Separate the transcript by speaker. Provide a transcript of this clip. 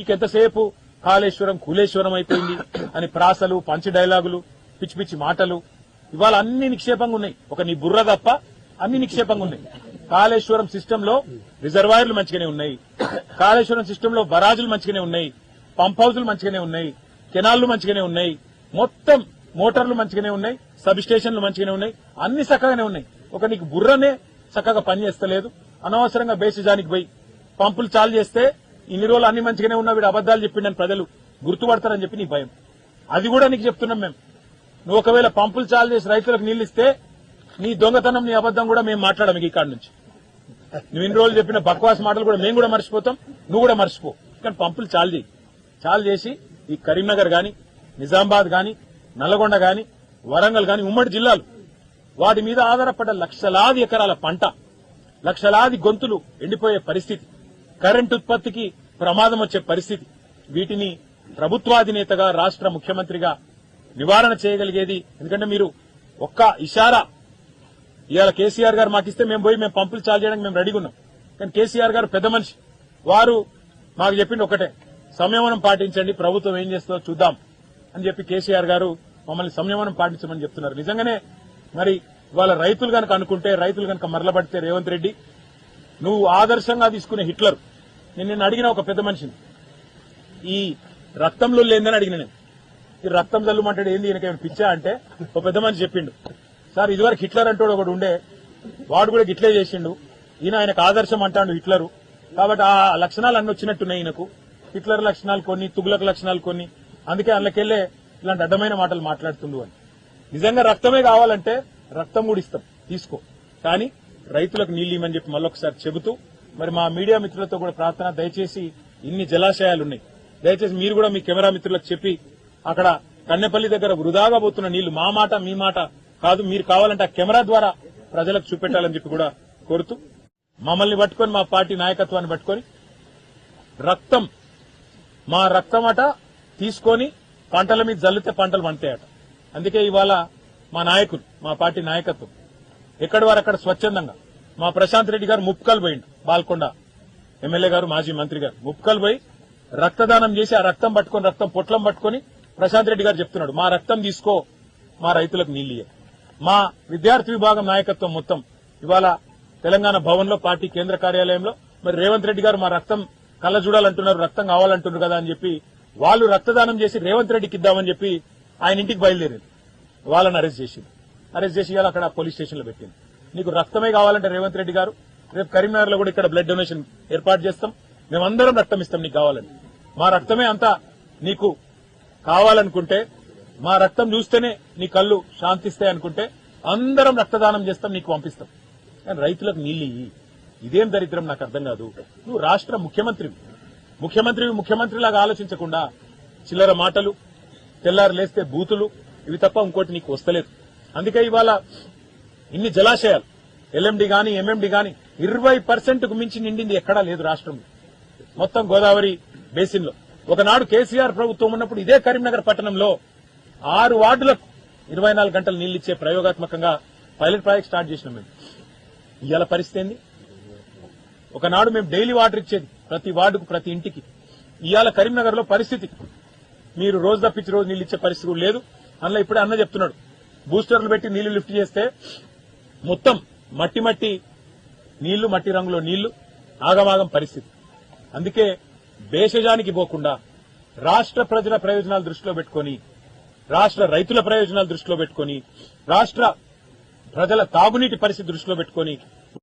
Speaker 1: నీకెంతసేపు కాళేశ్వరం కూలేశ్వరం అయిపోయింది అని ప్రాసలు పంచి డైలాగులు పిచ్చి పిచ్చి మాటలు ఇవాళ అన్ని నిక్షేపంగా ఉన్నాయి. ఒక నీ బుర్ర తప్ప అన్ని నిక్షేపంగా ఉన్నాయి. కాళేశ్వరం సిస్టమ్ లో రిజర్వాయర్లు మంచిగానే ఉన్నాయి, కాళేశ్వరం సిస్టమ్ లో బరాజులు మంచిగానే ఉన్నాయి, పంప్ హౌజులు మంచిగానే ఉన్నాయి, కెనాళ్లు మంచిగానే ఉన్నాయి, మొత్తం మోటార్లు మంచిగానే ఉన్నాయి, సబ్ స్టేషన్లు మంచిగానే ఉన్నాయి, అన్ని చక్కగానే ఉన్నాయి. ఒక నీకు బుర్రనే చక్కగా పనిచేస్తలేదు. అనవసరంగా బేసిజానికి పోయి పంపులు చాలు చేస్తే ఇన్ని రోజులు అన్ని మంచిగానే ఉన్నా వీడు అబద్దాలు చెప్పిండని ప్రజలు గుర్తుపడతారని చెప్పి నీ భయం. అది కూడా నీకు చెప్తున్నాం మేము. నువ్వు ఒకవేళ పంపులు చాలు చేసి రైతులకు నీళ్లు ఇస్తే నీ దొంగతనం నీ అబద్దం కూడా మేము మాట్లాడము ఈ కాడి నుంచి. నువ్వు ఇన్ని రోజులు చెప్పిన బక్వాస్ మాటలు కూడా మేము కూడా మర్చిపోతాం, నువ్వు కూడా మర్చిపో. కానీ పంపులు చాలు చేయి. చాలు చేసి ఈ కరీంనగర్ గాని, నిజామాబాద్ గాని, నల్లగొండ గాని, వరంగల్ గాని ఉమ్మడి జిల్లాలు వాటి మీద ఆధారపడ్డ లక్షలాది ఎకరాల పంట, లక్షలాది గొంతులు ఎండిపోయే పరిస్థితి, కరెంటు ఉత్పత్తికి ప్రమాదం వచ్చే పరిస్థితి, వీటిని ప్రభుత్వాధినేతగా రాష్ట్ర ముఖ్యమంత్రిగా నివారణ చేయగలిగేది. ఎందుకంటే మీరు ఒక్క ఇషారా ఇవాళ కేసీఆర్ గారు మాకిస్తే మేము పంపులు చాలు చేయడానికి మేము రెడీగా ఉన్నాం. కానీ కేసీఆర్ గారు పెద్ద మనిషి, వారు మాకు చెప్పింది ఒకటే, సంయమనం పాటించండి, ప్రభుత్వం ఏం చేస్తుందో చూద్దాం అని చెప్పి కేసీఆర్ గారు మమ్మల్ని సంయమనం పాటించమని చెప్తున్నారు. నిజంగానే మరి ఇవాళ రైతులు కనుక అనుకుంటే, రైతులు కనుక మరలబడితే రేవంత్ రెడ్డి నువ్వు ఆదర్శంగా తీసుకునే హిట్లర్. నేను అడిగిన ఒక పెద్ద మనిషిని, ఈ రక్తంలో లేదని అడిగిన నేను, ఈ రక్తం జల్లుమంటాడు ఏంది ఈయనకేమైనా పిచ్చా అంటే ఒక పెద్ద మనిషి చెప్పిండు, సార్ ఇదివరకు హిట్లర్ అంటాడు ఒకడు ఉండే, వాడు కూడా గిట్లే చేసిండు, ఆయనకు ఆదర్శం అంటాడు హిట్లరు. కాబట్టి ఆ లక్షణాలు అన్ని వచ్చినట్టున్నాయి ఈయనకు, హిట్లర్ లక్షణాలు కొన్ని, తుగులక్ లక్షణాలు కొన్ని, అందుకే అందులోకెళ్లే ఇలాంటి అడ్డమైన మాటలు మాట్లాడుతుండు అని. నిజంగా రక్తమే కావాలంటే రక్తం కూడా ఇస్తాం, తీసుకో, కానీ రైతులకు నీళ్లు ఇమ్మని చెప్పి మళ్ళొకసారి చెబుతూ, మరి మా మీడియా మిత్రులతో కూడా ప్రార్థన, దయచేసి ఇన్ని జలాశయాలున్నాయి, దయచేసి మీరు కూడా మీ కెమెరా మిత్రులకు చెప్పి అక్కడ కన్నెపల్లి దగ్గర వృధాగా పోతున్న నీళ్లు మా మాట మీ మాట కాదు, మీరు కావాలంటే ఆ కెమెరా ద్వారా ప్రజలకు చూపెట్టాలని చెప్పి కూడా కోరుతూ, మమ్మల్ని పట్టుకొని మా పార్టీ నాయకత్వాన్ని పట్టుకొని రక్తం, మా రక్తమట తీసుకొని పంటల మీద జల్లితే పంటలు పండుతాయట. అందుకే ఇవాళ మా నాయకులు, మా పార్టీ నాయకత్వం ఎక్కడి వారు అక్కడ స్వచ్ఛందంగా, మా ప్రశాంత్ రెడ్డి గారు ముప్కల్ పోయిండు, బాల్కొండ ఎమ్మెల్యే గారు మాజీ మంత్రి గారు ముప్కల్ పోయి రక్తదానం చేసి ఆ రక్తం పట్టుకొని, రక్తం పొట్లం పట్టుకొని ప్రశాంత్ రెడ్డి గారు చెప్తున్నాడు, మా రక్తం తీసుకో, మా రైతులకు నీళ్లు ఇయ్య. మా విద్యార్థి విభాగం నాయకత్వం మొత్తం ఇవాళ తెలంగాణ భవన్ లో పార్టీ కేంద్ర కార్యాలయంలో మరి రేవంత్ రెడ్డి గారు మా రక్తం కళ్ళ చూడాలంటున్నారు, రక్తం కావాలంటున్నారు కదా అని చెప్పి వాళ్ళు రక్తదానం చేసి రేవంత్ రెడ్డికి ఇద్దామని చెప్పి ఆయన ఇంటికి బయలుదేరింది. వాళ్ళని అరెస్ట్ చేసి ఇవాళ అక్కడ పోలీస్ స్టేషన్ లో పెట్టింది. నీకు రక్తమే కావాలంటే రేవంత్ రెడ్డి గారు రేపు కరీంనగర్ లో కూడా ఇక్కడ బ్లడ్ డొనేషన్ ఏర్పాటు చేస్తాం, మేమందరం రక్తం ఇస్తాం నీకు కావాలని. మా రక్తమే అంతా నీకు కావాలనుకుంటే, మా రక్తం చూస్తేనే నీ కళ్ళు శాంతిస్తాయి అనుకుంటే అందరం రక్తదానం చేస్తాం, నీకు పంపిస్తాం. కానీ రైతులకు నీళ్లు ఇదేం దరిద్రం నాకు అర్థం కాదు. నువ్వు రాష్ట్ర ముఖ్యమంత్రిలాగా ఆలోచించకుండా చిల్లర మాటలు, తెల్లారు లేస్తే బూతులు, ఇవి తప్ప ఇంకోటి నీకు వస్తలేదు. అందుకే ఇవాళ ఇన్ని జలాశయాలు ఎల్ఎండి గాని ఎంఎండి గాని 20% కు మించి నిండింది ఎక్కడా లేదు రాష్ట్రంలో, మొత్తం గోదావరి బేసిన్ లో. ఒకనాడు కేసీఆర్ ప్రభుత్వం ఉన్నప్పుడు ఇదే కరీంనగర్ పట్టణంలో 6 వార్డులకు 24 గంటలు నీళ్లిచ్చే ప్రయోగాత్మకంగా పైలట్ ప్రాజెక్ట్ స్టార్ట్ చేసినాం మేము. ఇవాళ పరిస్థితి ఏంది? ఒకనాడు మేము డైలీ వాటర్ ఇచ్చేది ప్రతి వార్డుకు, ప్రతి ఇంటికి. ఇవాళ కరీంనగర్ లో పరిస్థితి మీరు రోజు తప్పించి రోజు నీళ్లు ఇచ్చే పరిస్థితి కూడా లేదు. అందులో ఇప్పుడే అన్న చెప్తున్నాడు, బూస్టర్లు పెట్టి నీళ్లు లిఫ్ట్ చేస్తే మొత్తం మట్టి నీళ్లు, మట్టి రంగులో నీళ్లు, ఆగమాగం పరిస్థితి. అందుకే భేషజానికి పోకుండా రాష్ట్ర ప్రజల ప్రయోజనాలు దృష్టిలో పెట్టుకుని, రాష్ట్ర రైతుల ప్రయోజనాలు దృష్టిలో పెట్టుకుని, రాష్ట్ర ప్రజల తాగునీటి పరిస్థితి దృష్టిలో పెట్టుకుని